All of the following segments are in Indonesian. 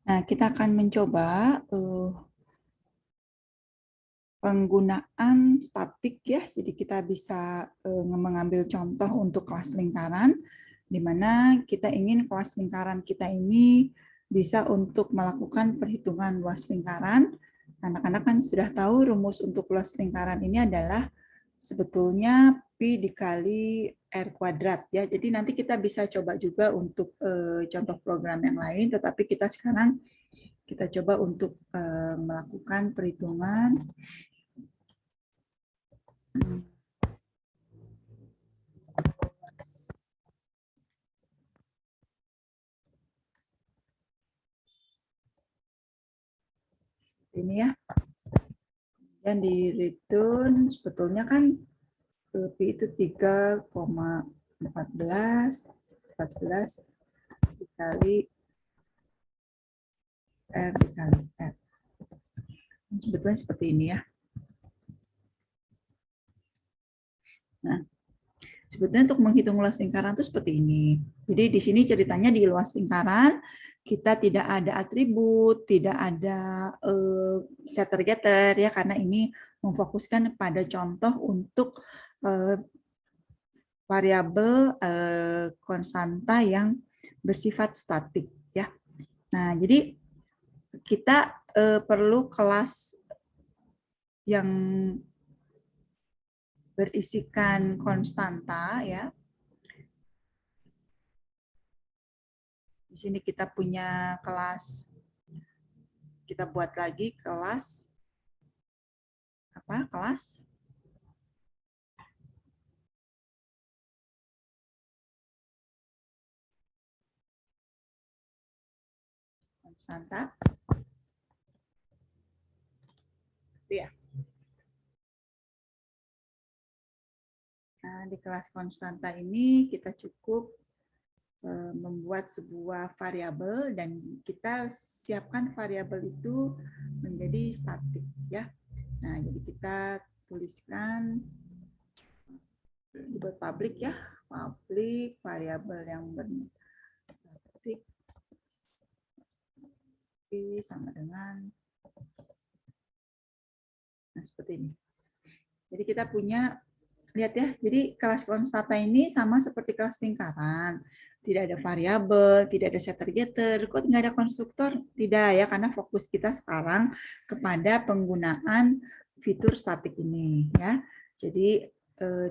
Nah, kita akan mencoba penggunaan statik ya. Jadi kita bisa mengambil contoh untuk kelas lingkaran, di mana kita ingin kelas lingkaran kita ini bisa untuk melakukan perhitungan luas lingkaran. Anak-anak kan sudah tahu rumus untuk luas lingkaran ini adalah sebetulnya Pi dikali R kuadrat ya. Jadi nanti kita bisa coba juga untuk contoh program yang lain, tetapi kita sekarang kita coba untuk melakukan perhitungan ini ya. Dan di return sebetulnya kan Pi itu 3,14 dikali R dikali R. Sebetulnya seperti ini ya. Nah, sebetulnya untuk menghitung luas lingkaran itu seperti ini. Jadi di sini ceritanya di luas lingkaran kita tidak ada atribut, tidak ada setter getter ya, karena ini memfokuskan pada contoh untuk variabel konstanta yang bersifat statik ya. Nah, jadi kita perlu kelas yang berisikan konstanta ya. Di sini kita punya kelas, kita buat lagi kelas apa? Kelas konstanta. Ya. Nah, di kelas konstanta ini kita cukup membuat sebuah variabel dan kita siapkan variabel itu menjadi statik ya. Nah, jadi kita tuliskan dibuat public ya, public variabel yang berstatik sama dengan nah seperti ini. Jadi kita punya, lihat ya, jadi kelas konstanta ini sama seperti kelas lingkaran. Tidak ada variabel, tidak ada setter getter, kok nggak ada konstruktor? Tidak ya, karena fokus kita sekarang kepada penggunaan fitur statik ini ya. Jadi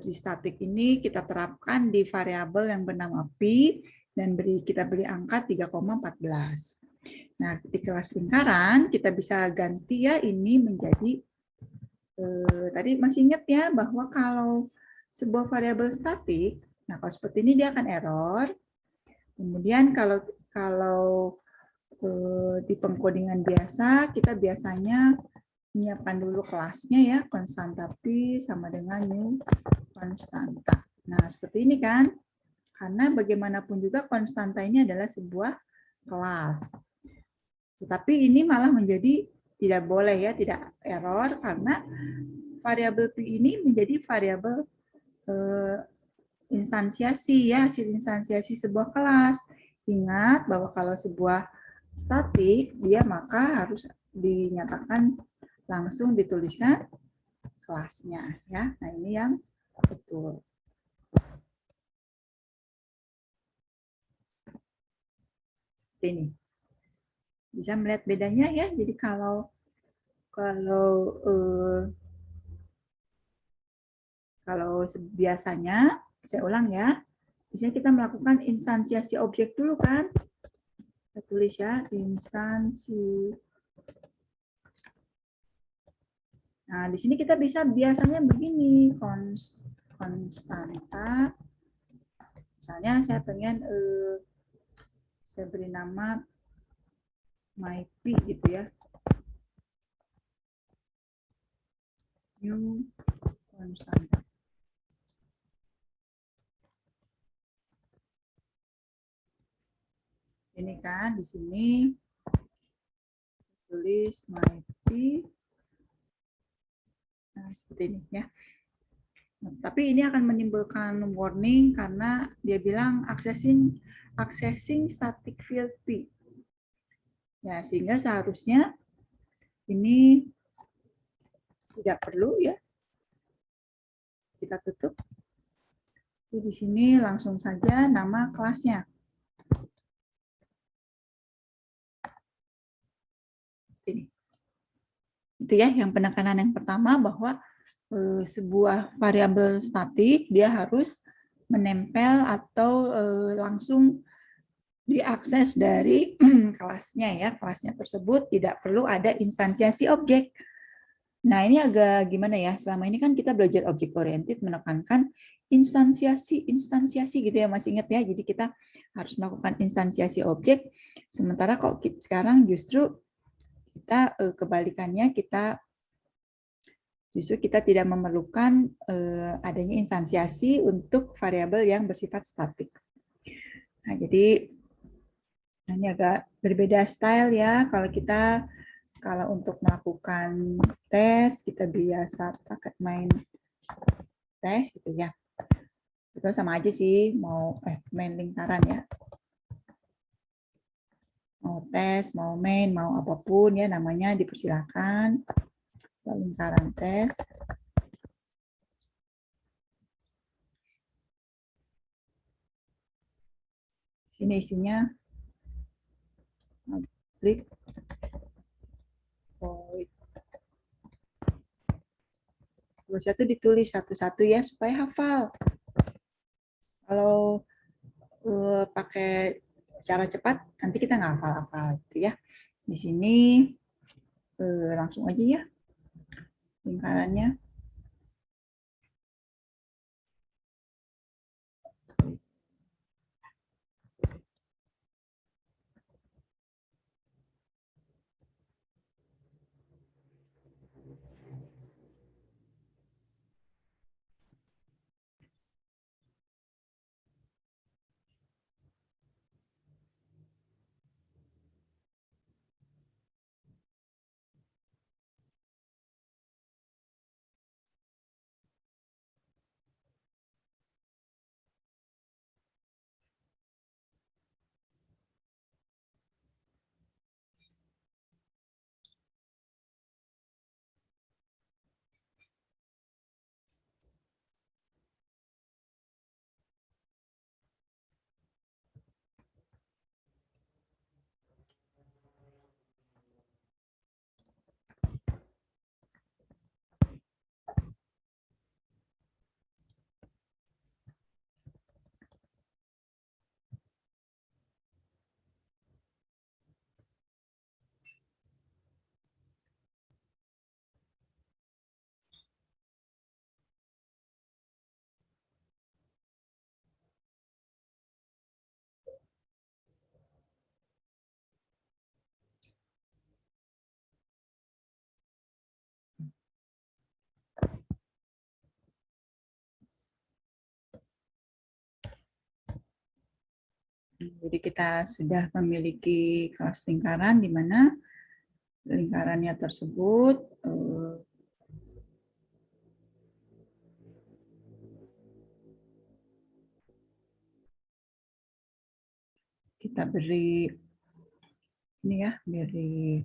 di statik ini kita terapkan di variabel yang bernama pi dan kita beri angka 3,14. Nah, di kelas lingkaran kita bisa ganti ya ini menjadi tadi masih ingat ya bahwa kalau sebuah variabel statik, nah kalau seperti ini dia akan error. Kemudian kalau di pengkodingan biasa kita biasanya menyiapkan dulu kelasnya ya, konstanta pi sama dengan new konstanta. Nah seperti ini kan, karena bagaimanapun juga konstanta ini adalah sebuah kelas. Tetapi ini malah menjadi tidak boleh ya, tidak error karena variabel pi ini menjadi variabel instansiasi ya, hasil instansiasi sebuah kelas. Ingat bahwa kalau sebuah statik dia maka harus dinyatakan langsung dituliskan kelasnya ya. Nah, ini yang betul. Ini. Bisa melihat bedanya ya. Jadi kalau biasanya, saya ulang ya, biasanya kita melakukan instansiasi objek dulu kan. Kita tulis ya, instansi. Nah, di sini kita bisa biasanya begini, konstanta. Misalnya saya pengen, saya beri nama myP gitu ya. New konstanta. Ini kan di sini tulis myP. Nah, seperti ini ya. Nah, tapi ini akan menimbulkan warning karena dia bilang accessing static field P. Ya, sehingga seharusnya ini tidak perlu ya kita tutup. Jadi di sini langsung saja nama kelasnya. Ini. Itu ya yang penekanan yang pertama bahwa sebuah variabel statik dia harus menempel atau langsung diakses dari kelasnya ya. Kelasnya tersebut tidak perlu ada instansiasi objek. Nah, ini agak gimana ya? Selama ini kan kita belajar objek oriented menekankan instansiasi gitu ya, masih ingat ya. Jadi kita harus melakukan instansiasi objek. Sementara kok sekarang justru kita kebalikannya justru kita tidak memerlukan adanya instansiasi untuk variabel yang bersifat statik. Nah, jadi ini agak berbeda style ya. Kalau untuk melakukan tes, kita biasa pakai main tes gitu ya. Itu sama aja sih, mau main lingkaran ya. Mau tes, mau main, mau apapun ya namanya dipersilakan. Lingkaran tes. Sini isinya public void. Terusnya itu ditulis satu-satu ya supaya hafal. Kalau pakai cara cepat nanti kita nggak hafal-hafal gitu ya. Di sini langsung aja ya lingkarannya. Jadi kita sudah memiliki kelas lingkaran di mana lingkarannya tersebut kita beri ini ya, beri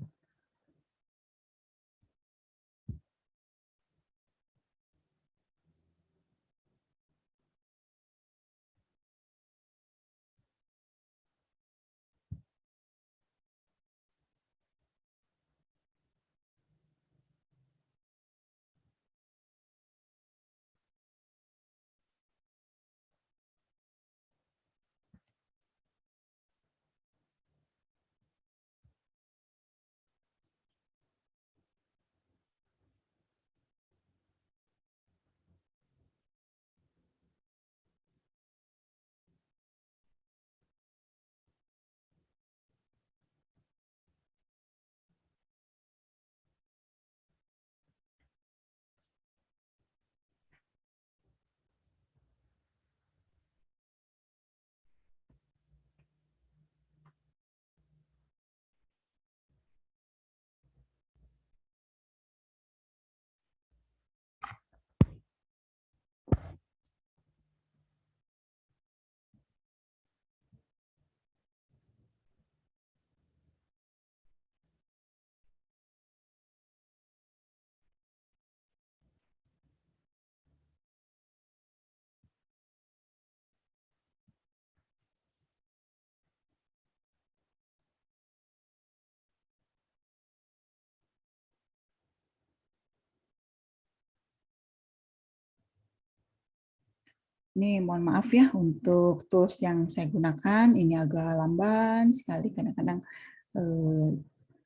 Ini mohon maaf ya untuk tools yang saya gunakan, ini agak lamban sekali, kadang-kadang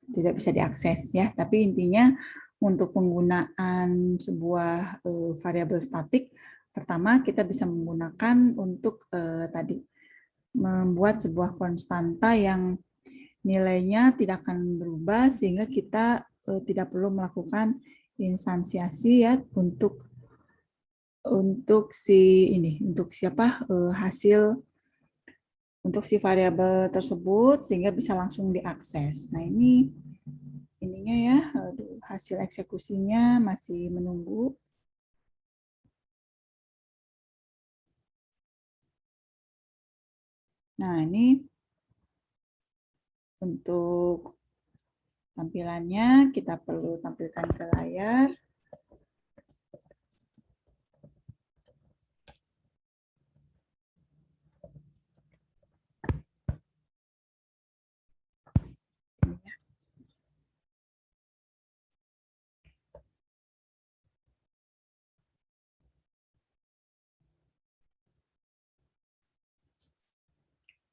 tidak bisa diakses ya. Tapi intinya untuk penggunaan sebuah variabel statik, pertama kita bisa menggunakan untuk tadi membuat sebuah konstanta yang nilainya tidak akan berubah sehingga kita tidak perlu melakukan instansiasi ya untuk si ini, untuk siapa hasil untuk si variabel tersebut sehingga bisa langsung diakses. Nah, ini ininya ya, hasil eksekusinya masih menunggu. Nah, ini untuk tampilannya kita perlu tampilkan ke layar.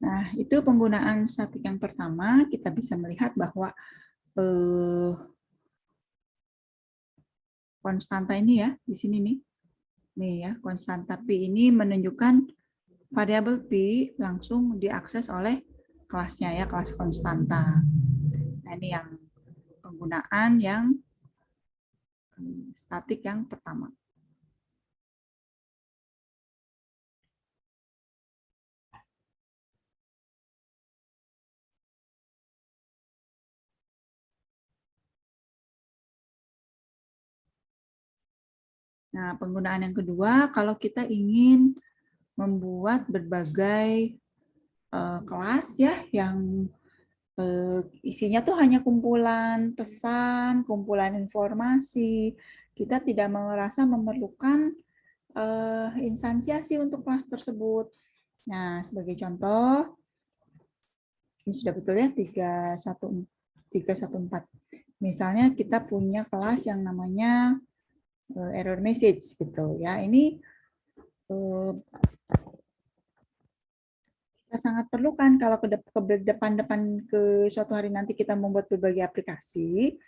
Nah, itu penggunaan statik yang pertama, kita bisa melihat bahwa konstanta ini ya, di sini nih. Nih ya, konstanta P ini menunjukkan variabel P langsung diakses oleh kelasnya ya, kelas konstanta. Nah, ini yang penggunaan yang statik yang pertama. Nah, penggunaan yang kedua, kalau kita ingin membuat berbagai kelas ya yang isinya tuh hanya kumpulan pesan, kumpulan informasi, kita tidak merasa memerlukan instansiasi untuk kelas tersebut. Nah, sebagai contoh, ini sudah betul ya 314. Misalnya kita punya kelas yang namanya error message gitu ya. Ini kita sangat perlukan kalau ke depan-depan ke suatu hari nanti kita membuat berbagai aplikasi,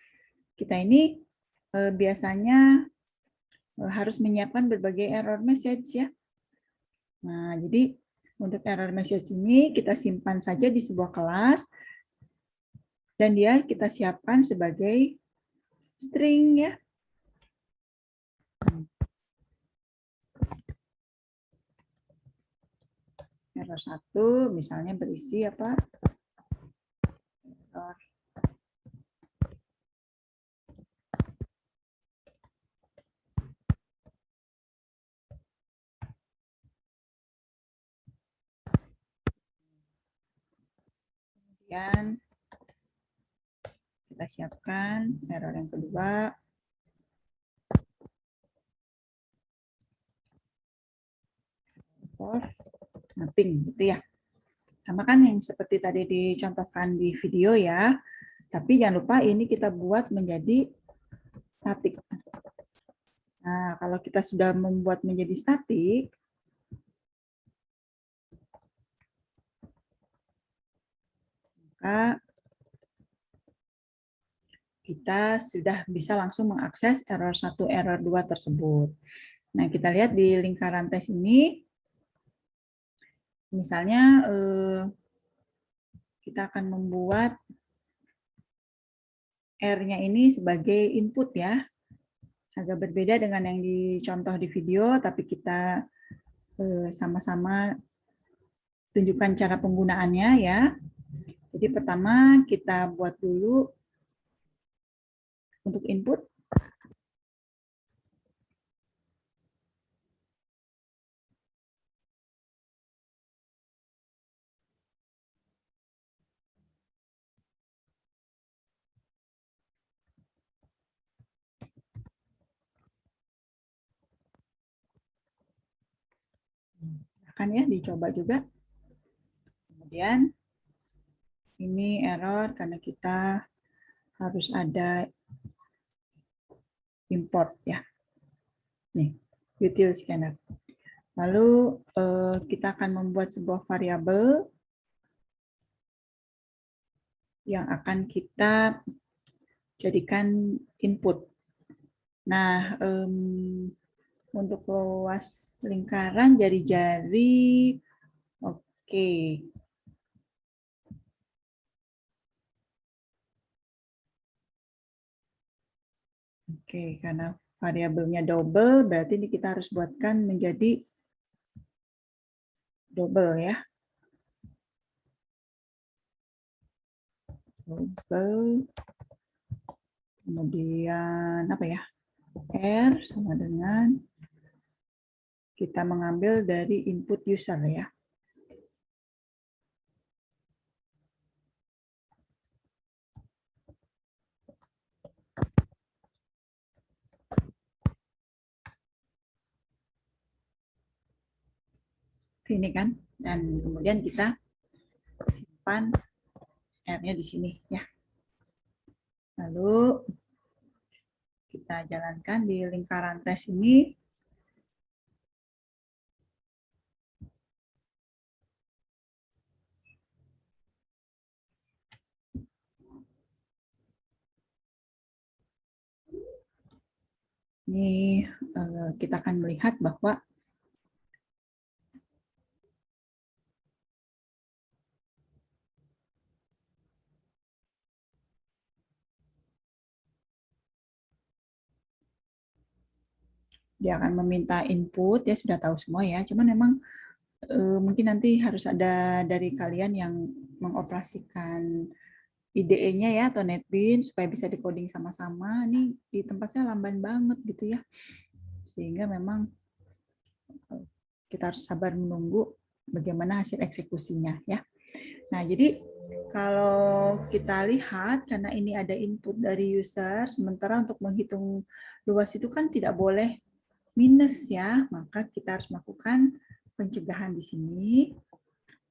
kita ini biasanya harus menyiapkan berbagai error message ya. Nah, jadi untuk error message ini kita simpan saja di sebuah kelas dan dia kita siapkan sebagai string ya. Error 1 misalnya berisi apa? Error kemudian kita siapkan error yang kedua. Error nothing gitu ya. Sama kan yang seperti tadi dicontohkan di video ya. Tapi jangan lupa ini kita buat menjadi statik. Nah, kalau kita sudah membuat menjadi statik, maka kita sudah bisa langsung mengakses error 1, error 2 tersebut. Nah, kita lihat di lingkaran tes ini, misalnya kita akan membuat R-nya ini sebagai input ya. Agak berbeda dengan yang dicontoh di video, tapi kita sama-sama tunjukkan cara penggunaannya ya. Jadi pertama kita buat dulu untuk input. Silahkan ya dicoba juga. Kemudian ini error karena kita harus ada import ya. Nih, util scanner. Lalu kita akan membuat sebuah variabel yang akan kita jadikan input. Nah, untuk luas lingkaran jari-jari, oke. Oke, karena variabelnya double, berarti ini kita harus buatkan menjadi double ya. Double. Kemudian apa ya? R sama dengan kita mengambil dari input user ya. Ini kan, dan kemudian kita simpan R-nya di sini ya. Lalu kita jalankan di lingkaran tes ini. Ini kita akan melihat bahwa dia akan meminta input, ya sudah tahu semua ya. Cuman memang mungkin nanti harus ada dari kalian yang mengoperasikan IDE-nya ya atau NetBeans supaya bisa decoding sama-sama. Ini di tempat saya lamban banget gitu ya. Sehingga memang kita harus sabar menunggu bagaimana hasil eksekusinya ya. Nah, jadi kalau kita lihat karena ini ada input dari user, sementara untuk menghitung luas itu kan tidak boleh minus ya, maka kita harus melakukan pencegahan di sini.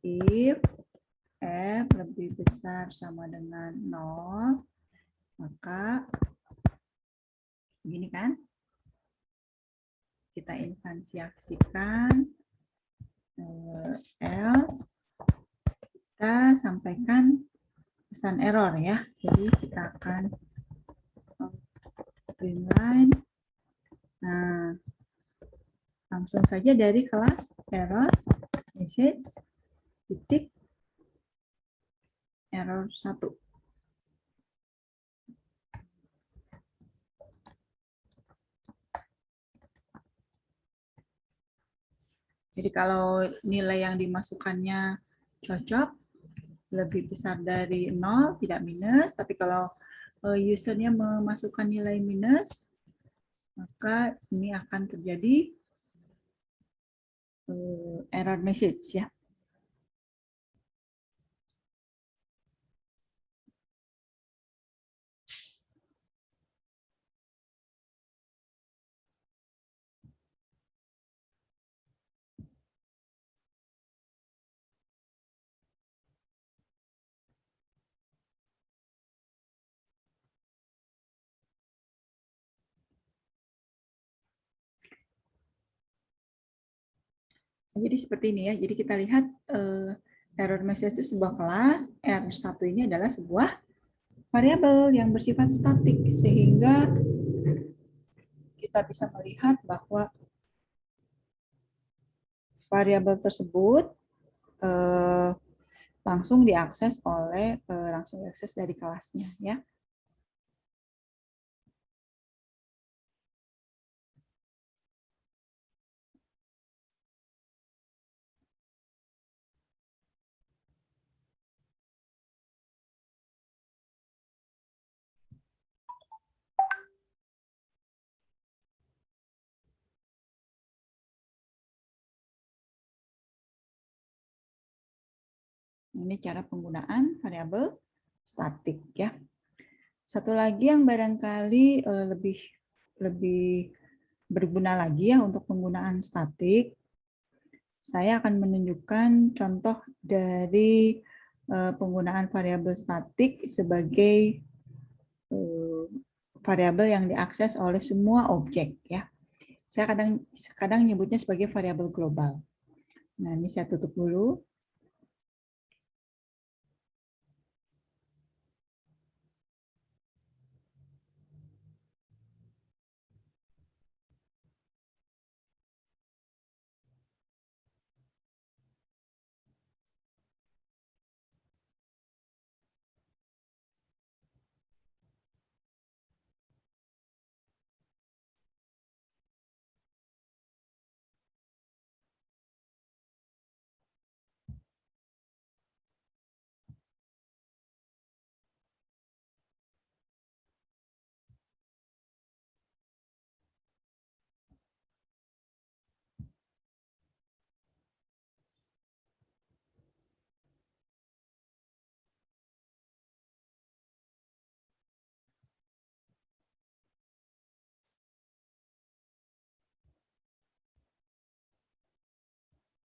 If F lebih besar sama dengan 0, maka begini kan, kita instansiasikan else, kita sampaikan pesan error ya. Jadi kita akan print line. Nah, langsung saja dari kelas error message titik error 1. Jadi kalau nilai yang dimasukkannya cocok, lebih besar dari 0, tidak minus. Tapi kalau usernya memasukkan nilai minus, maka ini akan terjadi error message ya. Jadi seperti ini ya. Jadi kita lihat error message itu sebuah kelas, R1 ini adalah sebuah variabel yang bersifat statik, sehingga kita bisa melihat bahwa variabel tersebut langsung diakses oleh langsung diakses dari kelasnya ya. Ini cara penggunaan variabel statik ya. Satu lagi yang barangkali lebih berguna lagi ya untuk penggunaan statik, saya akan menunjukkan contoh dari penggunaan variabel statik sebagai variabel yang diakses oleh semua objek ya. Saya kadang nyebutnya sebagai variabel global. Nah, ini saya tutup dulu.